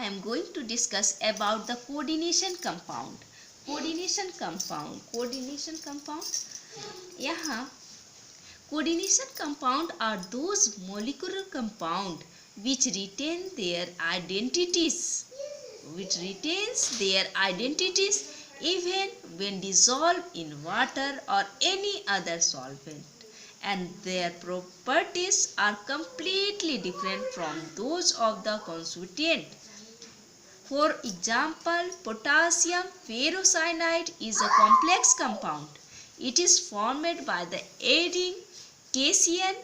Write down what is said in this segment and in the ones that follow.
am going to discuss about the coordination compound. Coordination compound. यहाँ coordination compound are those molecular compound which retains their identities even when dissolved in water or any other solvent, and their properties are completely different from those of the constituent. For example, potassium ferrocyanide is a complex compound. It is formed by the adding KCN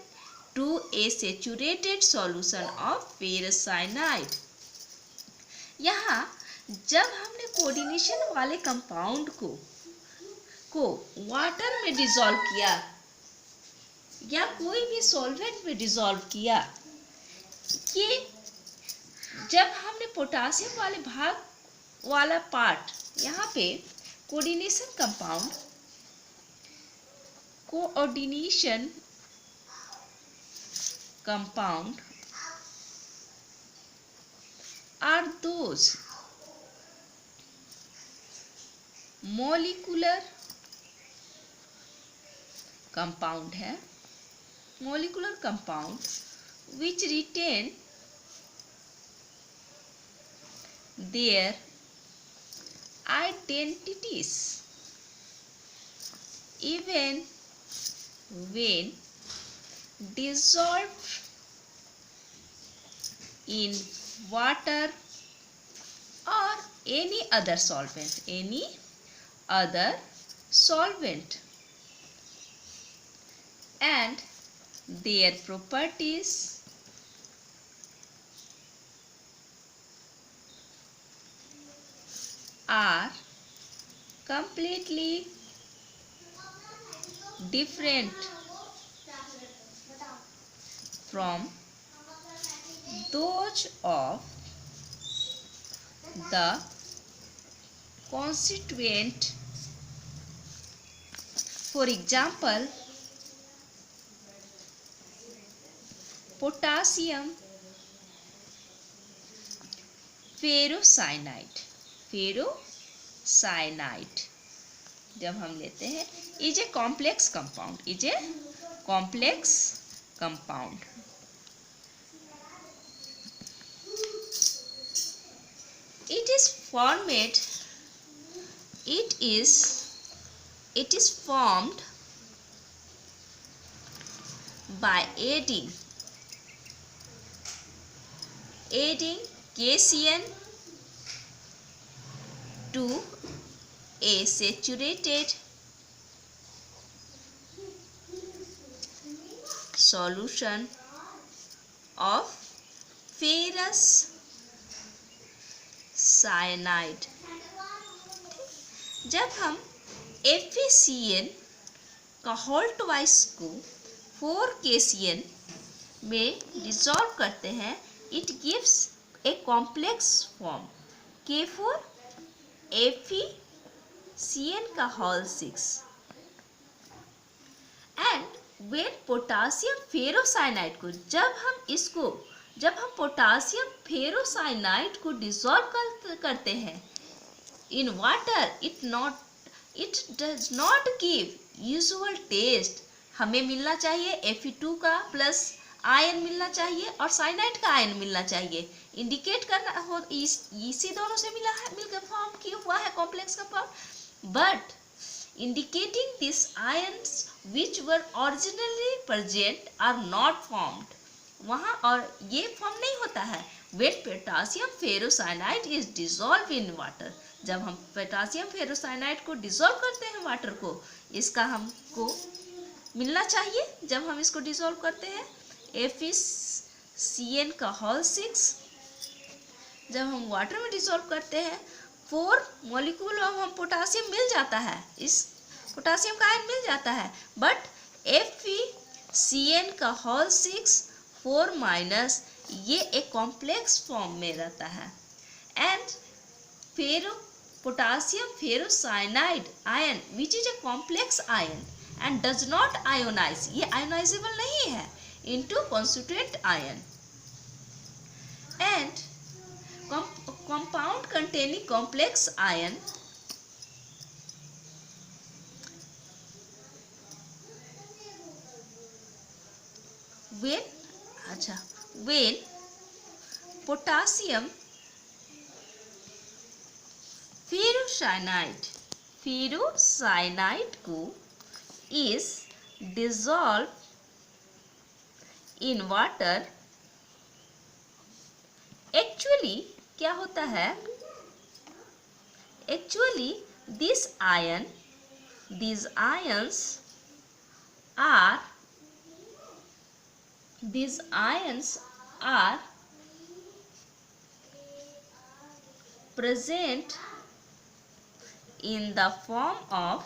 to a saturated solution of ferrocyanide. यहाँ जब हमने coordination वाले compound को water में dissolve किया या कोई भी सॉल्वेंट में डिसॉल्व किया, ये जब हमने पोटासियम वाले भाग वाला पार्ट यहाँ पे coordination compound are those molecular compound है, molecular compound which retain their identities even when dissolved in water or any other solvent, and their properties are completely different from those of the constituent. For example, potassium ferrocyanide जब हम लेते हैं is a complex compound. It is formed by adding KCN to a saturated solution of ferrous cyanide. जब हम FeCN का whole twice को 4KCN में dissolve करते हैं, it gives a complex form K4 FeCN का whole 6. and when potassium ferrocyanide को जब हम पोटासियम फेरोसाइनाइड को डिसॉल्व करते हैं in water, it does not give usual taste. हमें मिलना चाहिए Fe2 का प्लस आयन मिलना चाहिए और साइनाइड का आयन मिलना चाहिए. इंडिकेट करना हो इसी दोनों से मिलकर फॉर्म किया हुआ है complex compound. But indicating this ions which were originally present are not formed. वहाँ और ये फॉर्म नहीं होता है. when potassium ferrocyanide is dissolved in water, जब हम पोटासियम फेरोसाइनाइड को डिसॉल्व करते हैं वाटर को, इसका हमको मिलना चाहिए जब हम इसको डिसॉल्व करते हैं FeCN का होल 6. जब हम वाटर में डिसॉल्व करते हैं 4 मॉलिक्यूल हम पोटासियम मिल जाता है, इस पोटासियम का आयन मिल जाता है. बट FeCN का होल 6 4 माइनस ये एक कॉम्प्लेक्स फॉर्म में रहता है. And potassium ferrocyanide ion which is a complex ion and does not ionize, ये आयोनाइजेबल नहीं है into constituent ion. And containing complex ion when potassium ferrocyanide को is dissolved in water. Actually क्या होता है? Actually these ions are present in the form of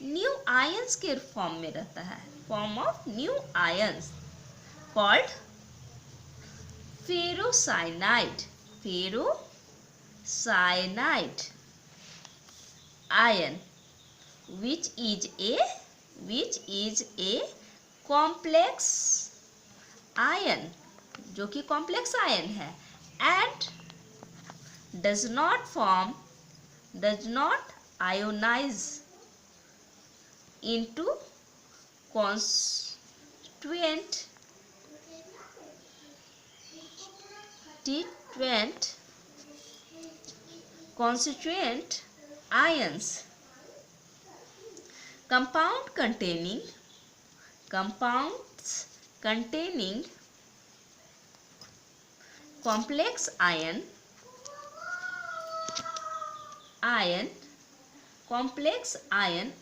new ions के form में रहता है, form of new ions called ferrocyanide ion which is a complex ion, जो कि कॉम्प्लेक्स आयन है, and does not ionize into constituent ions. Compounds containing complex ion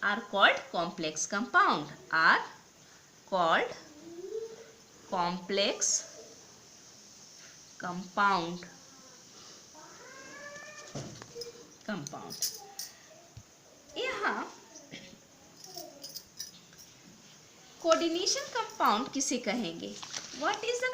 are called complex compound. यहाँ coordination compound किसे कहेंगे? What is the